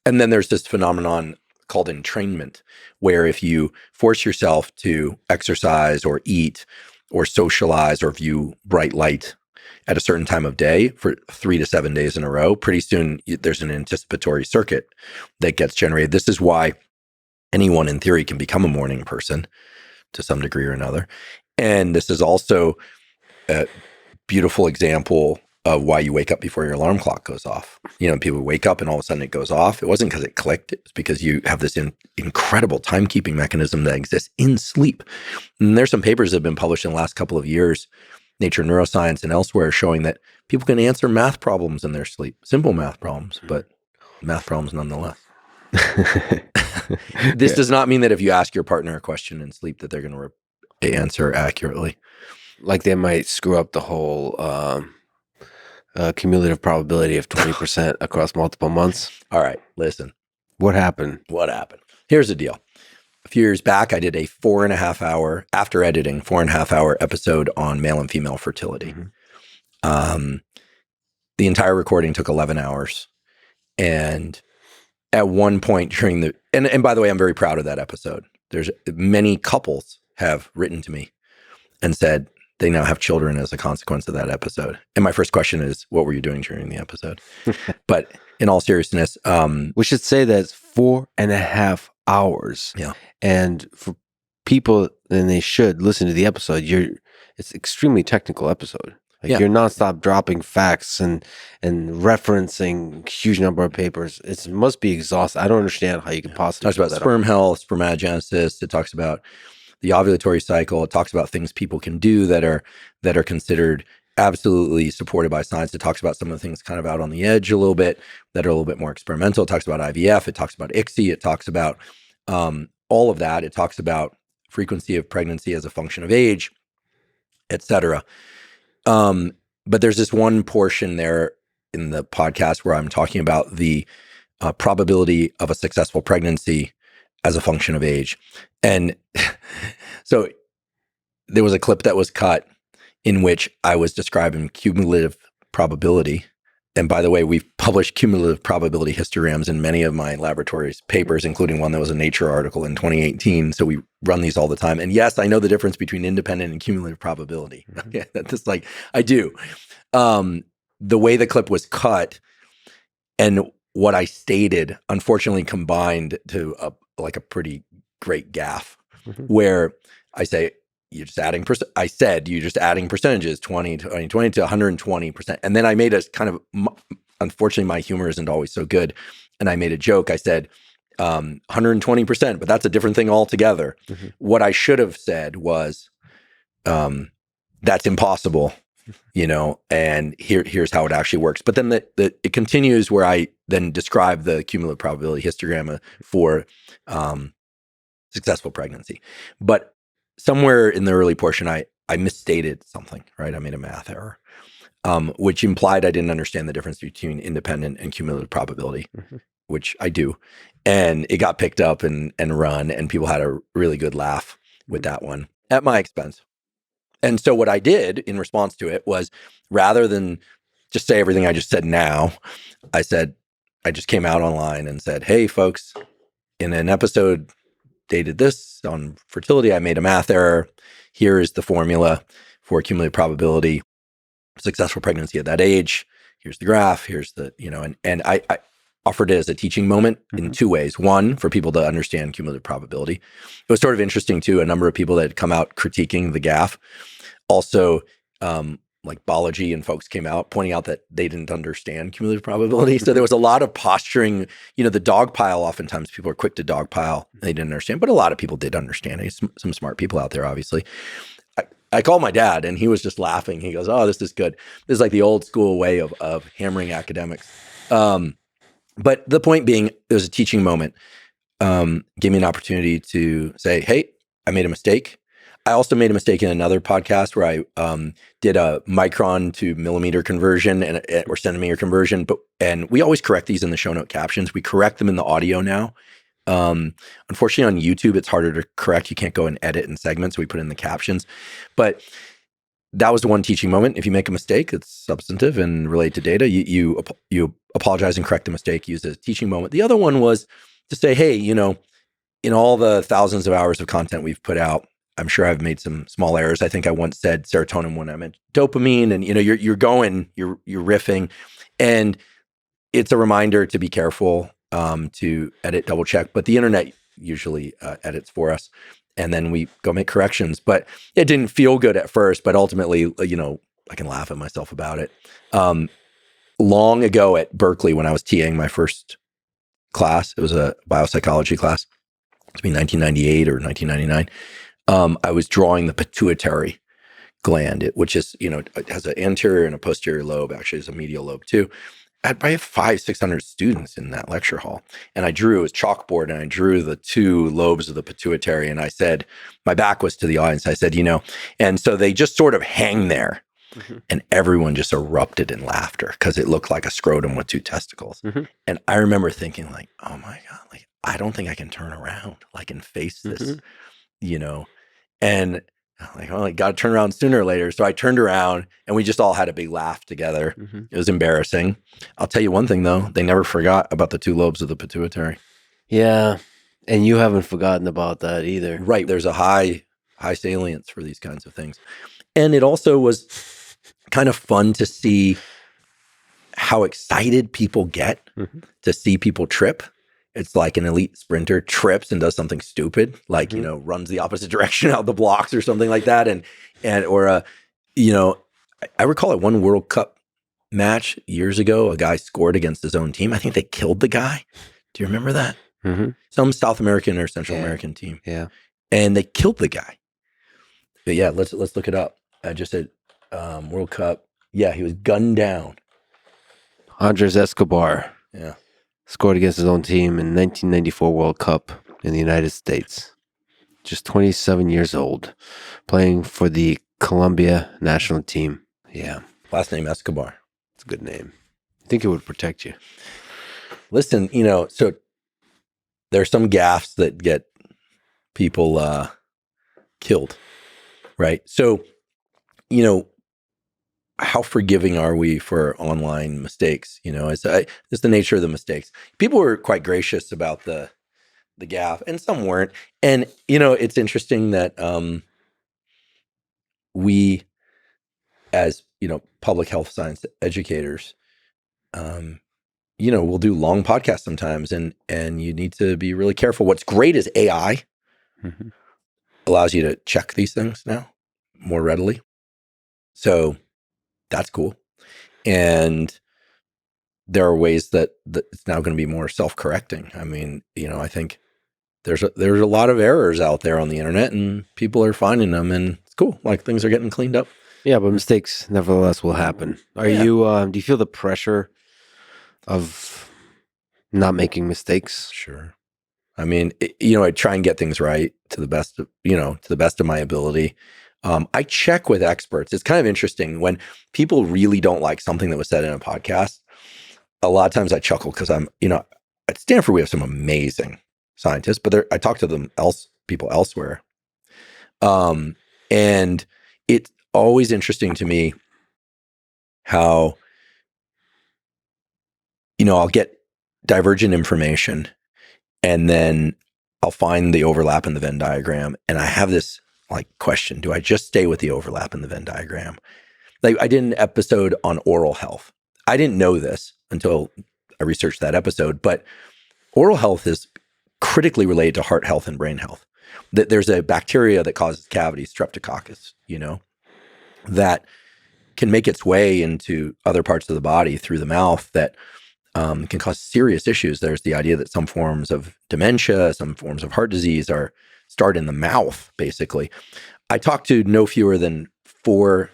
And then there's this phenomenon called entrainment, where if you force yourself to exercise or eat or socialize or view bright light at a certain time of day for 3 to 7 days in a row, pretty soon there's an anticipatory circuit that gets generated. This is why anyone in theory can become a morning person to some degree or another. And this is also a beautiful example of why you wake up before your alarm clock goes off. People wake up and all of a sudden it goes off. It wasn't because it clicked. It's because you have this incredible timekeeping mechanism that exists in sleep. And there's some papers that have been published in the last couple of years, Nature Neuroscience and elsewhere, showing that people can answer math problems in their sleep. Simple math problems, but math problems nonetheless. This does not mean that if you ask your partner a question in sleep that they're going to answer accurately. Like they might screw up the whole cumulative probability of 20% across multiple months. All right, listen. What happened? Here's the deal. A few years back, I did a 4.5 hour, after editing, 4.5 hour episode on male and female fertility. Mm-hmm. The entire recording took 11 hours. And at one point during and by the way, I'm very proud of that episode. There's many couples have written to me and said they now have children as a consequence of that episode. And my first question is, what were you doing during the episode? But in all seriousness, we should say that it's 4.5 hours. Yeah. And for people, and they should listen to the episode, it's extremely technical episode. You're nonstop dropping facts and referencing huge number of papers. It must be exhausting. I don't understand how you can possibly. It talks about sperm health, spermatogenesis. It talks about the ovulatory cycle. It talks about things people can do that are considered absolutely supported by science. It talks about some of the things kind of out on the edge a little bit that are a little bit more experimental. It talks about IVF. It talks about ICSI. It talks about all of that. It talks about frequency of pregnancy as a function of age, et cetera. But there's this one portion there in the podcast where I'm talking about the probability of a successful pregnancy as a function of age. And so there was a clip that was cut in which I was describing cumulative probability. And by the way, we've published cumulative probability histograms in many of my laboratory's papers, including one that was a Nature article in 2018. So we run these all the time. And yes, I know the difference between independent and cumulative probability. Okay, that's like, I do. The way the clip was cut and what I stated, unfortunately, combined to a pretty great gaffe, where I say, you're just adding percentages, 20 to 120%. And then I made a kind of, unfortunately, my humor isn't always so good. And I made a joke. I said 120%, but that's a different thing altogether. Mm-hmm. What I should have said was, that's impossible, and here's how it actually works. But then it continues where I then describe the cumulative probability histogram for successful pregnancy. But somewhere in the early portion, I misstated something, right? I made a math error, which implied I didn't understand the difference between independent and cumulative probability, which I do. And it got picked up and run, and people had a really good laugh with that one at my expense. And so what I did in response to it was, rather than just say everything I just said now, I just came out online and said, hey, folks, in an episode dated this on fertility, I made a math error. Here is the formula for cumulative probability, successful pregnancy at that age. Here's the graph. Here's the, and I offered it as a teaching moment in two ways. One, for people to understand cumulative probability. It was sort of interesting too, a number of people that had come out critiquing the gaffe. Also, like Balaji and folks came out pointing out that they didn't understand cumulative probability. So there was a lot of posturing, the dog pile. Oftentimes people are quick to dog pile. They didn't understand, but a lot of people did understand. Some smart people out there, obviously. I called my dad and he was just laughing. He goes, oh, this is good. This is like the old school way of hammering academics. But the point being, it was a teaching moment. Gave me an opportunity to say, hey, I made a mistake. I also made a mistake in another podcast where I did a micron to millimeter conversion or centimeter conversion, and we always correct these in the show note captions. We correct them in the audio now. Unfortunately, on YouTube, it's harder to correct. You can't go and edit in segments, so we put in the captions. But that was the one teaching moment. If you make a mistake, it's substantive and related to data. You apologize and correct the mistake, use it as a teaching moment. The other one was to say, hey, in all the thousands of hours of content we've put out, I'm sure I've made some small errors. I think I once said serotonin when I meant dopamine, and you're riffing, and it's a reminder to be careful, to edit, double check. But the internet usually edits for us, and then we go make corrections. But it didn't feel good at first, but ultimately, I can laugh at myself about it. Long ago at Berkeley, when I was TAing my first class, it was a biopsychology class. It's been 1998 or 1999. I was drawing the pituitary gland, which is, it has an anterior and a posterior lobe. Actually, there's a medial lobe too. I have 500-600 students in that lecture hall. And I drew, it was chalkboard, and I drew the two lobes of the pituitary. And I said, my back was to the audience. I said, and so they just sort of hang there. Mm-hmm. And everyone just erupted in laughter because it looked like a scrotum with two testicles. Mm-hmm. And I remember thinking like, oh my God, like, I don't think I can turn around, like, and face this, and I'm like, oh, I got to turn around sooner or later. So I turned around and we just all had a big laugh together. Mm-hmm. It was embarrassing. I'll tell you one thing though, they never forgot about the two lobes of the pituitary. Yeah. And you haven't forgotten about that either. Right. There's a high salience for these kinds of things. And it also was kind of fun to see how excited people get to see people trip. It's like an elite sprinter trips and does something stupid, like, runs the opposite direction out the blocks or something like that. I recall at one World Cup match years ago, a guy scored against his own team. I think they killed the guy. Do you remember that? Mm-hmm. Some South American or Central American team. Yeah. And they killed the guy. But yeah, let's look it up. I just said World Cup. Yeah, he was gunned down. Andres Escobar. Yeah. Scored against his own team in 1994 World Cup in the United States. Just 27 years old, playing for the Colombia national team. Yeah. Last name Escobar. It's a good name. I think it would protect you. Listen, so there's some gaffes that get people killed, right? So, how forgiving are we for online mistakes? It's the nature of the mistakes. People were quite gracious about the gaffe, and some weren't. And it's interesting that we, as public health science educators, we'll do long podcasts sometimes, and you need to be really careful. What's great is AI allows you to check these things now more readily. So that's cool. And there are ways that it's now going to be more self-correcting. I mean, I think there's a lot of errors out there on the internet, and people are finding them, and it's cool. Like, things are getting cleaned up. Yeah, but mistakes nevertheless will happen. Do you feel the pressure of not making mistakes? Sure. I mean, I try and get things right to the best of my ability. I check with experts. It's kind of interesting when people really don't like something that was said in a podcast. A lot of times I chuckle because I'm, at Stanford, we have some amazing scientists, but I talk to people elsewhere. And it's always interesting to me how, I'll get divergent information, and then I'll find the overlap in the Venn diagram. And I have this question: do I just stay with the overlap in the Venn diagram? Like, I did an episode on oral health. I didn't know this until I researched that episode, but oral health is critically related to heart health and brain health. That there's a bacteria that causes cavities, streptococcus, that can make its way into other parts of the body through the mouth that can cause serious issues. There's the idea that some forms of dementia, some forms of heart disease start in the mouth, basically. I talked to no fewer than 4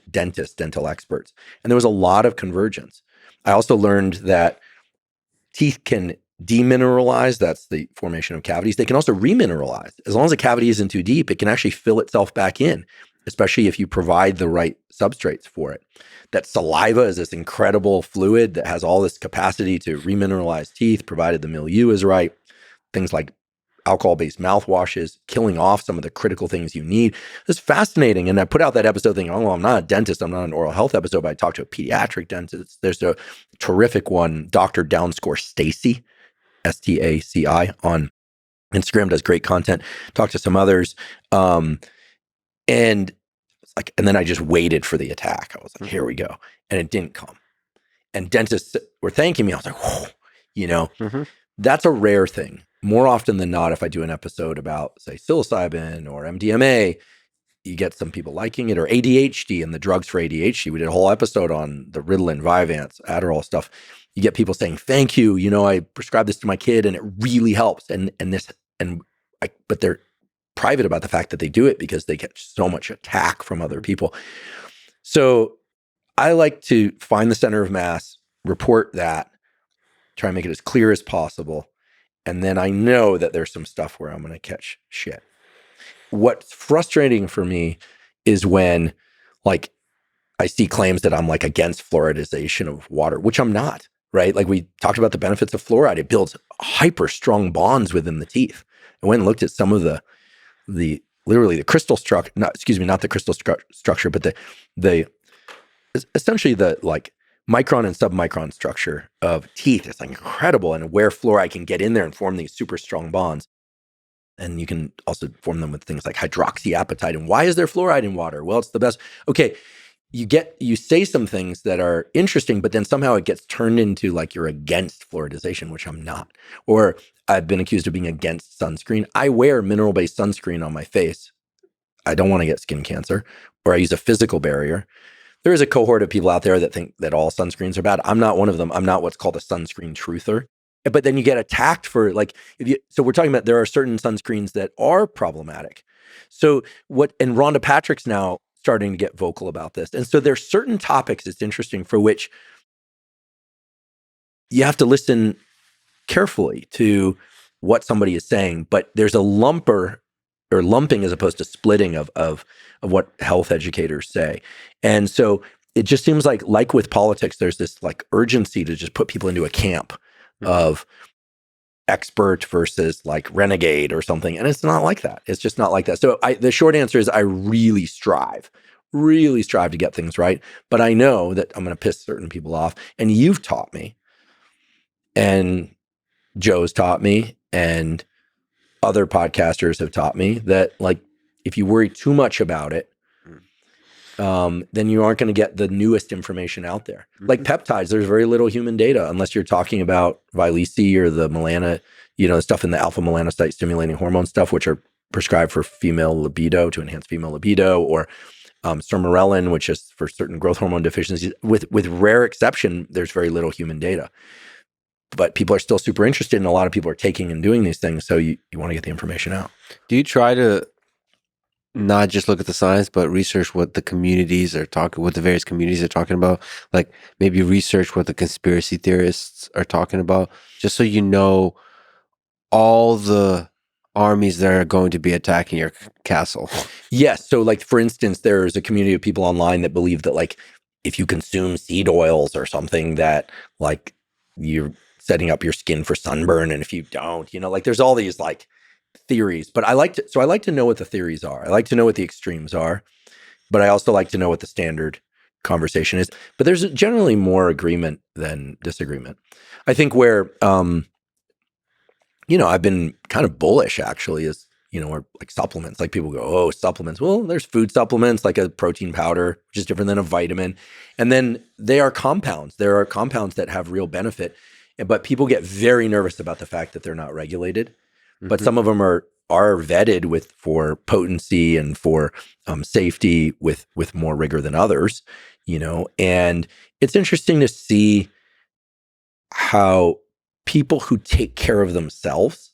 dental experts, and there was a lot of convergence. I also learned that teeth can demineralize. That's the formation of cavities. They can also remineralize. As long as a cavity isn't too deep, it can actually fill itself back in, especially if you provide the right substrates for it. That saliva is this incredible fluid that has all this capacity to remineralize teeth, provided the milieu is right. Things like alcohol-based mouthwashes, killing off some of the critical things you need. It's fascinating. And I put out that episode thinking, oh, well, I'm not a dentist. I'm not an oral health episode, but I talked to a pediatric dentist. There's a terrific one, Dr. Downscore Stacy, Staci, on Instagram, does great content. Talked to some others. And then I just waited for the attack. I was like, here we go. And it didn't come. And dentists were thanking me. I was like, whoa, that's a rare thing. More often than not, if I do an episode about, say, psilocybin or MDMA, you get some people liking it, or ADHD and the drugs for ADHD. We did a whole episode on the Ritalin, Vyvanse, Adderall stuff. You get people saying, thank you. I prescribed this to my kid and it really helps. But they're private about the fact that they do it because they get so much attack from other people. So I like to find the center of mass, report that, try and make it as clear as possible. And then I know that there's some stuff where I'm going to catch shit. What's frustrating for me is when I see claims that I'm against fluoridization of water, which I'm not, right? We talked about the benefits of fluoride. It builds hyper strong bonds within the teeth. I went and looked at some of the literally the crystal structure, not the crystal structure, but the essentially the micron and submicron structure of teeth. It's incredible. And where fluoride can get in there and form these super strong bonds. And you can also form them with things like hydroxyapatite. And why is there fluoride in water? Well, it's the best. Okay, you say some things that are interesting, but then somehow it gets turned into you're against fluoridization, which I'm not. Or I've been accused of being against sunscreen. I wear mineral-based sunscreen on my face. I don't want to get skin cancer. Or I use a physical barrier. There is a cohort of people out there that think that all sunscreens are bad. I'm not one of them. I'm not what's called a sunscreen truther. But then you get attacked for so we're talking about there are certain sunscreens that are problematic. So and Rhonda Patrick's now starting to get vocal about this. And so there's certain topics, it's interesting, for which you have to listen carefully to what somebody is saying, but there's a lumping as opposed to splitting of what health educators say. And so it just seems like with politics, there's this urgency to just put people into a camp of expert versus renegade or something. And it's not like that. It's just not like that. So the short answer is I really strive to get things right. But I know that I'm going to piss certain people off. And you've taught me, and Joe's taught me, and other podcasters have taught me that if you worry too much about it, then you aren't going to get the newest information out there. Like peptides, there's very little human data unless you're talking about Vyleesi or the melana, stuff in the alpha melanocyte stimulating hormone stuff, which are prescribed for female libido, to enhance female libido, or sermorelin, which is for certain growth hormone deficiencies. With rare exception, there's very little human data. But people are still super interested, and a lot of people are taking and doing these things. So you want to get the information out. Do you try to not just look at the science, but research what the communities are talking, what the various communities are talking about? Maybe research what the conspiracy theorists are talking about, just so you know all the armies that are going to be attacking your castle. Yes. So for instance, there's a community of people online that believe that if you consume seed oils or something, that you're setting up your skin for sunburn. And if you don't, there's all these theories, but I like to know what the theories are. I like to know what the extremes are, but I also like to know what the standard conversation is. But there's generally more agreement than disagreement. I think where, I've been kind of bullish actually is, or supplements, people go, oh, supplements. Well, there's food supplements, like a protein powder, which is different than a vitamin. And then they are compounds. There are compounds that have real benefit, but people get very nervous about the fact that they're not regulated. But some of them are vetted for potency and for safety with more rigor than others, and it's interesting to see how people who take care of themselves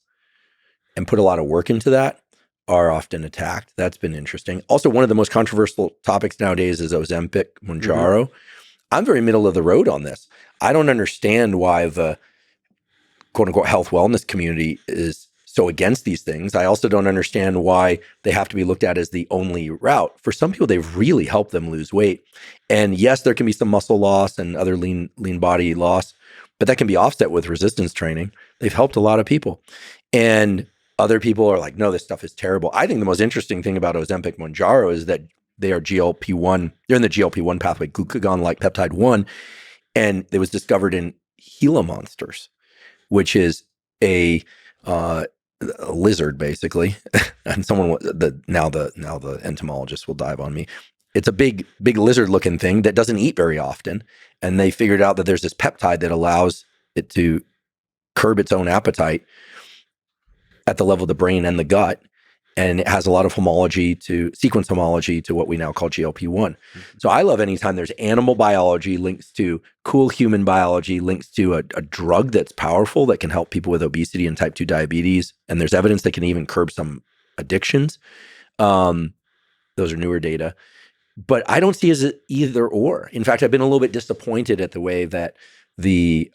and put a lot of work into that are often attacked. That's been interesting. Also, one of the most controversial topics nowadays is Ozempic, Mounjaro. I'm very middle of the road on this. I don't understand why the quote unquote health wellness community is so against these things. I also don't understand why they have to be looked at as the only route. For some people, they've really helped them lose weight. And yes, there can be some muscle loss and other lean body loss, but that can be offset with resistance training. They've helped a lot of people. And Other people are like, no, this stuff is terrible. I think the most interesting thing about Ozempic Mounjaro is that they are GLP-1. They're in the GLP-1 pathway, glucagon-like peptide 1. And it was discovered in Gila monsters, which is a lizard, basically. And now the entomologist will dive on me. It's a big lizard-looking thing that doesn't eat very often. And they figured out that there's this peptide that allows it to curb its own appetite at the level of the brain and the gut. And it has a lot of sequence homology to what we now call GLP-1. Mm-hmm. So I love anytime there's animal biology links to cool human biology, links to a drug that's powerful that can help people with obesity and type 2 diabetes. And there's evidence that can even curb some addictions. Those are newer data. But I don't see it as either or. In fact, I've been a little bit disappointed at the way that the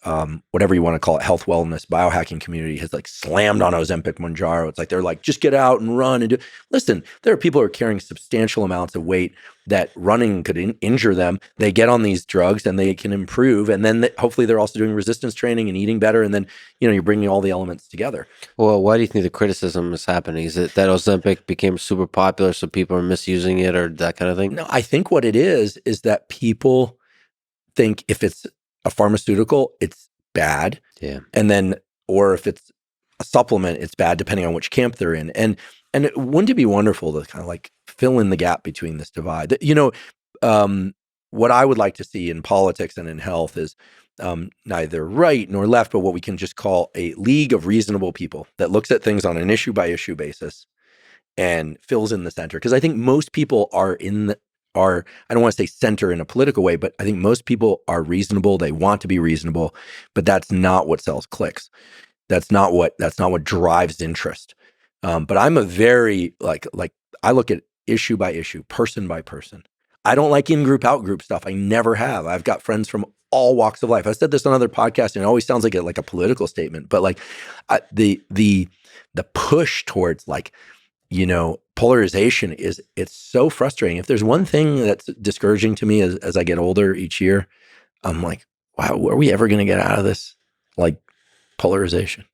whatever you want to call it, health, wellness, biohacking community has like slammed on Ozempic Mounjaro. It's like they're like, just get out and run and do. Listen, there are people who are carrying substantial amounts of weight that running could injure them. They get on these drugs and they can improve, and then hopefully they're also doing resistance training and eating better. And then you're bringing all the elements together. Well, why do you think the criticism is happening? Is it that Ozempic became super popular, so people are misusing it, or that kind of thing? No, I think what it is that people think if it's a pharmaceutical, it's bad. Yeah. And then, or if it's a supplement, it's bad, depending on which camp they're in. And wouldn't it be wonderful to kind of like fill in the gap between this divide? What I would like to see in politics and in health is neither right nor left, but what we can just call a league of reasonable people that looks at things on an issue by issue basis and fills in the center. Because I think most people are I don't want to say center in a political way, but I think most people are reasonable. They want to be reasonable, but that's not what sells clicks. That's not what drives interest. But I'm a very like I look at issue by issue, person by person. I don't like in-group, out-group stuff. I never have. I've got friends from all walks of life. I said this on other podcasts, and it always sounds like a political statement, but like the push towards like, polarization it's so frustrating. If there's one thing that's discouraging to me as I get older each year, I'm like, wow, are we ever going to get out of this like polarization?